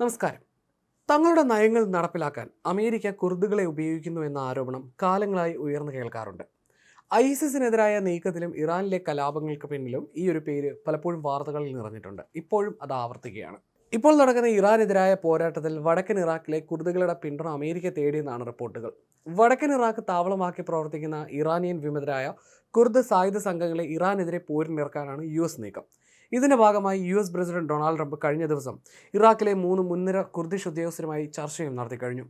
നമസ്കാരം. തങ്ങളുടെ നയങ്ങൾ നടപ്പിലാക്കാൻ അമേരിക്ക കുർദുകളെ ഉപയോഗിക്കുന്നു എന്ന ആരോപണം കാലങ്ങളായി ഉയർന്നു കേൾക്കാറുണ്ട്. ഐസിസിനെതിരായ നീക്കത്തിലും ഇറാനിലെ കലാപങ്ങൾക്ക് പിന്നിലും ഈ ഒരു പേര് പലപ്പോഴും വാർത്തകളിൽ നിറഞ്ഞിട്ടുണ്ട്. ഇപ്പോഴും അത് ആവർത്തിക്കുകയാണ്. ഇപ്പോൾ നടക്കുന്ന ഇറാനെതിരായ പോരാട്ടത്തിൽ വടക്കൻ ഇറാഖിലെ കുർദുകളുടെ പിന്തുണ അമേരിക്ക തേടിയെന്നാണ് റിപ്പോർട്ടുകൾ. വടക്കൻ ഇറാഖ് താവളമാക്കി പ്രവർത്തിക്കുന്ന ഇറാനിയൻ വിമതരായ കുർദ് സായുധ സംഘങ്ങളെ ഇറാനെതിരെ പോരിനിറക്കാനാണ് US നീക്കം. ഇതിന്റെ ഭാഗമായി US പ്രസിഡന്റ് ഡൊണാൾഡ് ട്രംപ് കഴിഞ്ഞ ദിവസം ഇറാഖിലെ 3 മുൻനിര കുർദിഷ് ഉദ്യോഗസ്ഥരുമായി ചർച്ചയും നടത്തിക്കഴിഞ്ഞു.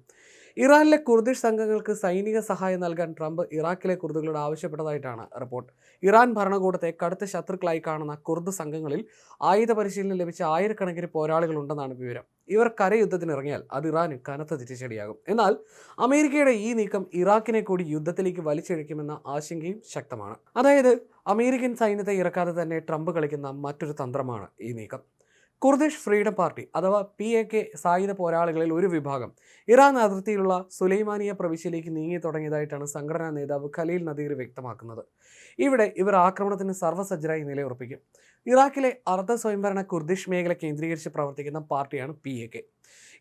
ഇറാനിലെ കുർദിഷ് സംഘങ്ങൾക്ക് സൈനിക സഹായം നൽകാൻ ട്രംപ് ഇറാഖിലെ കുർദുകളോട് ആവശ്യപ്പെട്ടതായിട്ടാണ് റിപ്പോർട്ട്. ഇറാൻ ഭരണകൂടത്തെ കടുത്ത ശത്രുക്കളായി കാണുന്ന കുർദ് സംഘങ്ങളിൽ ആയുധ പരിശീലനം ലഭിച്ച ആയിരക്കണക്കിന് പോരാളികളുണ്ടെന്നാണ് വിവരം. ഇവർ കരയുദ്ധത്തിനിറങ്ങിയാൽ അത് ഇറാന് കനത്ത തിരിച്ചടിയാകും. എന്നാൽ അമേരിക്കയുടെ ഈ നീക്കം ഇറാഖിനെ കൂടി യുദ്ധത്തിലേക്ക് വലിച്ചിഴക്കുമെന്ന ആശങ്കയും ശക്തമാണ്. അതായത് അമേരിക്കൻ സൈന്യത്തെ ഇറക്കാതെ തന്നെ ട്രംപ് കളിക്കുന്ന മറ്റൊരു തന്ത്രമാണ് ഈ നീക്കം. കുർദിഷ് ഫ്രീഡം പാർട്ടി അഥവാ PAK സായുധ പോരാളികളിൽ ഒരു വിഭാഗം ഇറാൻ അതിർത്തിയിലുള്ള സുലൈമാനിയ പ്രവിശ്യയിലേക്ക് നീങ്ങി തുടങ്ങിയതായിട്ടാണ് സംഘടനാ നേതാവ് ഖലീൽ നദീർ വ്യക്തമാക്കുന്നത്. ഇവിടെ ഇവർ ആക്രമണത്തിന് സർവ്വസജ്ജരായി നിലയുറപ്പിക്കും. ഇറാഖിലെ അർദ്ധ സ്വയംഭരണ കുർദിഷ് മേഖല കേന്ദ്രീകരിച്ച് പ്രവർത്തിക്കുന്ന പാർട്ടിയാണ് PAK.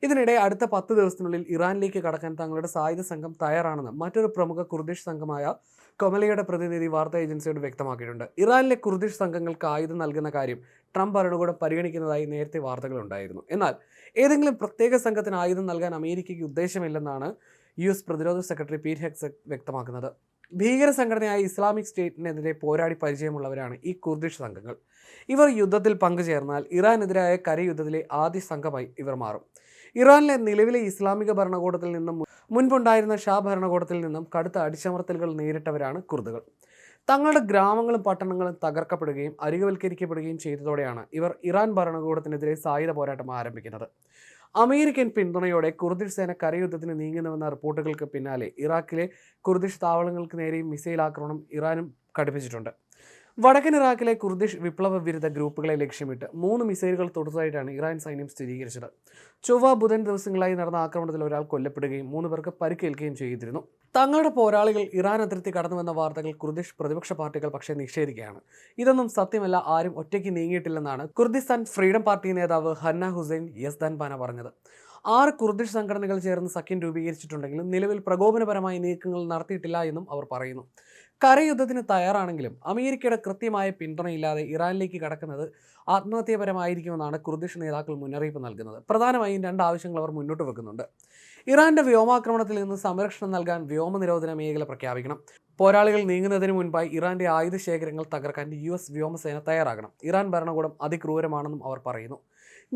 ഇതിനിടെ അടുത്ത 10 ദിവസത്തിനുള്ളിൽ ഇറാനിലേക്ക് കടക്കാൻ തങ്ങളുടെ സായുധ സംഘം തയ്യാറാണെന്ന് മറ്റൊരു പ്രമുഖ കുർദിഷ് സംഘമായ കൊമലയുടെ പ്രതിനിധി വാർത്താ ഏജൻസിയോട് വ്യക്തമാക്കിയിട്ടുണ്ട്. ഇറാനിലെ കുർദിഷ് സംഘങ്ങൾക്ക് ആയുധം നൽകുന്ന കാര്യം ട്രംപ് ഭരണകൂടം പരിഗണിക്കുന്നതായി നേരത്തെ വാർത്തകളുണ്ടായിരുന്നു. എന്നാൽ ഏതെങ്കിലും പ്രത്യേക സംഘത്തിന് ആയുധം നൽകാൻ അമേരിക്കയ്ക്ക് ഉദ്ദേശമില്ലെന്നാണ് US പ്രതിരോധ സെക്രട്ടറി പീറ്റ് ഹെഗ്സെറ്റ് വ്യക്തമാക്കുന്നത്. ഭീകര സംഘടനയായ ഇസ്ലാമിക് സ്റ്റേറ്റിനെതിരെ പോരാടി പരിചയമുള്ളവരാണ് ഈ കുർദിഷ് സംഘങ്ങൾ. ഇവർ യുദ്ധത്തിൽ പങ്കുചേർന്നാൽ ഇറാനെതിരായ കരയുദ്ധത്തിലെ ആദ്യ സംഘമായി ഇവർ മാറും. ഇറാനിലെ നിലവിലെ ഇസ്ലാമിക ഭരണകൂടത്തിൽ നിന്നും മുൻപുണ്ടായിരുന്ന ഷാ ഭരണകൂടത്തിൽ നിന്നും കടുത്ത അടിച്ചമർത്തലുകൾ നേരിട്ടവരാണ് കുർദുകൾ. തങ്ങളുടെ ഗ്രാമങ്ങളും പട്ടണങ്ങളും തകർക്കപ്പെടുകയും അരികവൽക്കരിക്കപ്പെടുകയും ചെയ്തതോടെയാണ് ഇവർ ഇറാൻ ഭരണകൂടത്തിനെതിരെ സായുധ പോരാട്ടം ആരംഭിക്കുന്നത്. അമേരിക്കൻ പിന്തുണയോടെ കുർദിഷ് സേന കരയുദ്ധത്തിന് നീങ്ങുന്നുവെന്ന റിപ്പോർട്ടുകൾക്ക് പിന്നാലെ ഇറാഖിലെ കുർദിഷ് താവളങ്ങൾക്ക് നേരെയും മിസൈൽ ആക്രമണം ഇറാനും ഘടിപ്പിച്ചിട്ടുണ്ട്. വടക്കൻ ഇറാഖിലെ കുർദിഷ് വിപ്ലവ വിരുദ്ധ ഗ്രൂപ്പുകളെ ലക്ഷ്യമിട്ട് 3 മിസൈലുകൾ തൊടുത്തതായിട്ടാണ് ഇറാൻ സൈന്യം സ്ഥിരീകരിച്ചത്. ചൊവ്വ ബുധൻ ദിവസങ്ങളായി നടന്ന ആക്രമണത്തിൽ ഒരാൾ കൊല്ലപ്പെടുകയും 3 പേർക്ക് പരിക്കേൽക്കുകയും ചെയ്തിരുന്നു. തങ്ങളുടെ പോരാളികൾ ഇറാൻ അതിർത്തി കടന്നുവെന്ന വാർത്തകൾ കുർദിഷ് പ്രതിപക്ഷ പാർട്ടികൾ പക്ഷേ നിഷേധിക്കുകയാണ്. ഇതൊന്നും സത്യമല്ല, ആരും ഒറ്റയ്ക്ക് നീങ്ങിയിട്ടില്ലെന്നാണ് കുർദിസ്ഥാൻ ഫ്രീഡം പാർട്ടി നേതാവ് ഹന്ന ഹുസൈൻ യസ്ദാൻപാന പറഞ്ഞത്. 6 കുർദിഷ് സംഘടനകൾ ചേർന്ന് സഖ്യം രൂപീകരിച്ചിട്ടുണ്ടെങ്കിലും നിലവിൽ പ്രകോപനപരമായ നീക്കങ്ങൾ നടത്തിയിട്ടില്ല എന്നും അവർ പറയുന്നു. കരയുദ്ധത്തിന് തയ്യാറാണെങ്കിലും അമേരിക്കയുടെ കൃത്യമായ പിന്തുണയില്ലാതെ ഇറാനിലേക്ക് കടക്കുന്നത് ആത്മഹത്യാപരമായിരിക്കുമെന്നാണ് കുർദിഷ് നേതാക്കൾ മുന്നറിയിപ്പ് നൽകുന്നത്. പ്രധാനമായും 2 ആവശ്യങ്ങൾ അവർ മുന്നോട്ട് വെക്കുന്നുണ്ട്. ഇറാന്റെ വ്യോമാക്രമണത്തിൽ നിന്ന് സംരക്ഷണം നൽകാൻ വ്യോമ നിരോധന മേഖല പ്രഖ്യാപിക്കണം. പോരാളികൾ നീങ്ങുന്നതിന് മുൻപായി ഇറാന്റെ ആയുധ ശേഖരങ്ങൾ തകർക്കാൻ US വ്യോമസേന തയ്യാറാകണം. ഇറാൻ ഭരണകൂടം അതിക്രൂരമാണെന്നും അവർ പറയുന്നു.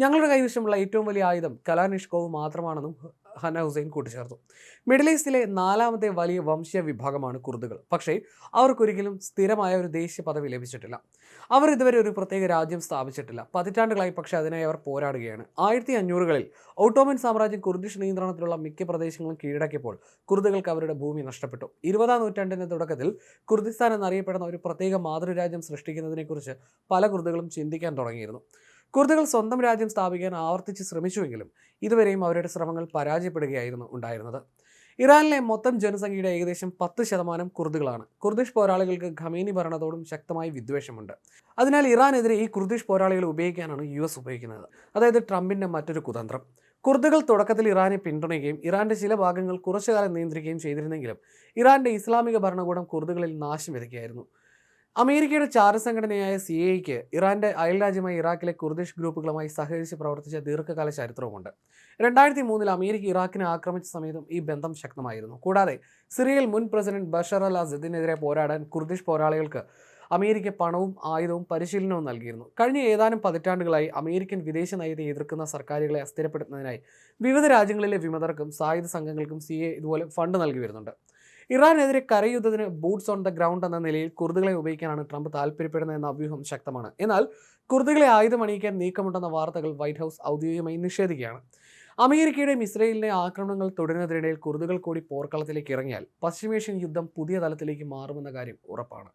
ഞങ്ങളുടെ കൈവശമുള്ള ഏറ്റവും വലിയ ആയുധം കലാനിഷ്കോവ് മാത്രമാണെന്നും ഹന്ന ഹുസൈൻ കൂട്ടിച്ചേർത്തു. മിഡിൽ ഈസ്റ്റിലെ 4ാമത്തെ വലിയ വംശീയ വിഭാഗമാണ് കുർദുകൾ. പക്ഷേ അവർക്കൊരിക്കലും സ്ഥിരമായ ഒരു ദേശീയ പദവി ലഭിച്ചിട്ടില്ല. അവർ ഇതുവരെ ഒരു പ്രത്യേക രാജ്യം സ്ഥാപിച്ചിട്ടില്ല. പതിറ്റാണ്ടുകളായി പക്ഷേ അതിനായി അവർ പോരാടുകയാണ്. 1500കളിൽ ഓട്ടോമൻ സാമ്രാജ്യം കുർദിഷ് നിയന്ത്രണത്തിലുള്ള മിക്ക പ്രദേശങ്ങളും കീഴടക്കിയപ്പോൾ കുർദുകൾക്ക് അവരുടെ ഭൂമി നഷ്ടപ്പെട്ടു. 20ാം നൂറ്റാണ്ടിന്റെ തുടക്കത്തിൽ കുർദിസ്ഥാൻ എന്നറിയപ്പെടുന്ന ഒരു പ്രത്യേക മാതൃരാജ്യം സൃഷ്ടിക്കുന്നതിനെക്കുറിച്ച് പല കുർദുകളും ചിന്തിക്കാൻ തുടങ്ങിയിരുന്നു. കുർദുകൾ സ്വന്തം രാജ്യം സ്ഥാപിക്കാൻ ആവർത്തിച്ച് ശ്രമിച്ചുവെങ്കിലും ഇതുവരെയും അവരുടെ ശ്രമങ്ങൾ പരാജയപ്പെടുകയായിരുന്നു ഉണ്ടായിരുന്നത്. ഇറാനിലെ മൊത്തം ജനസംഖ്യയുടെ ഏകദേശം 10% കുർദുകളാണ്. കുർദിഷ് പോരാളികൾക്ക് ഖമേനി ഭരണത്തോടും ശക്തമായി വിദ്വേഷമുണ്ട്. അതിനാൽ ഇറാനെതിരെ ഈ കുർദിഷ് പോരാളികളെ ഉപയോഗിക്കാനാണ് US ഉപയോഗിക്കുന്നത്. അതായത് ട്രംപിന്റെ മറ്റൊരു കുതന്ത്രം. കുർദുകൾ തുടക്കത്തിൽ ഇറാനെ പിന്തുണയ്ക്കുകയും ഇറാന്റെ ചില ഭാഗങ്ങൾ കുറച്ചുകാലം നിയന്ത്രിക്കുകയും ചെയ്തിരുന്നെങ്കിലും ഇറാന്റെ ഇസ്ലാമിക ഭരണകൂടം കുർദുകളിൽ നാശം വിതയ്ക്കുകയായിരുന്നു. അമേരിക്കയുടെ ചാരസംഘടനയായ CIA ഇറാന്റെ അയൽരാജ്യമായ ഇറാഖിലെ കുർദിഷ് ഗ്രൂപ്പുകളുമായി സഹകരിച്ച് പ്രവർത്തിച്ച ദീർഘകാല ചരിത്രവുമുണ്ട്. 2003 അമേരിക്ക ഇറാഖിനെ ആക്രമിച്ച സമയത്തും ഈ ബന്ധം ശക്തമായിരുന്നു. കൂടാതെ സിറിയയിൽ മുൻ പ്രസിഡന്റ് ബഷർ അൽ അസദിനെതിരെ പോരാടാൻ കുർദിഷ് പോരാളികൾക്ക് അമേരിക്ക പണവും ആയുധവും പരിശീലനവും നൽകിയിരുന്നു. കഴിഞ്ഞ ഏതാനും പതിറ്റാണ്ടുകളായി അമേരിക്കൻ വിദേശ നയത്തെ എതിർക്കുന്ന സർക്കാരുകളെ അസ്ഥിരപ്പെടുത്തുന്നതിനായി വിവിധ രാജ്യങ്ങളിലെ വിമതർക്കും സായുധ സംഘങ്ങൾക്കും CIA ഇതുപോലെ ഫണ്ട് നൽകി വരുന്നുണ്ട്. ഇറാനെതിരെ കരയുദ്ധത്തിന് ബൂട്ട്സ് ഓൺ ദ ഗ്രൗണ്ട് എന്ന നിലയിൽ കുർദുകളെ ഉപയോഗിക്കാനാണ് ട്രംപ് താല്പര്യപ്പെടുന്നതെന്ന അഭ്യൂഹം ശക്തമാണ്. എന്നാൽ കുർദുകളെ ആയുധമണിയിക്കാൻ നീക്കമുണ്ടെന്ന വാർത്തകൾ വൈറ്റ് ഹൗസ് ഔദ്യോഗികമായി നിഷേധിക്കുകയാണ്. അമേരിക്കയുടെയും ഇസ്രയേലിന്റെ ആക്രമണങ്ങൾ തുടരുന്നതിനിടയിൽ കുർദുകൾ കൂടി പോർക്കളത്തിലേക്ക് ഇറങ്ങിയാൽ പശ്ചിമേഷ്യൻ യുദ്ധം പുതിയ തലത്തിലേക്ക് മാറുമെന്ന കാര്യം ഉറപ്പാണ്.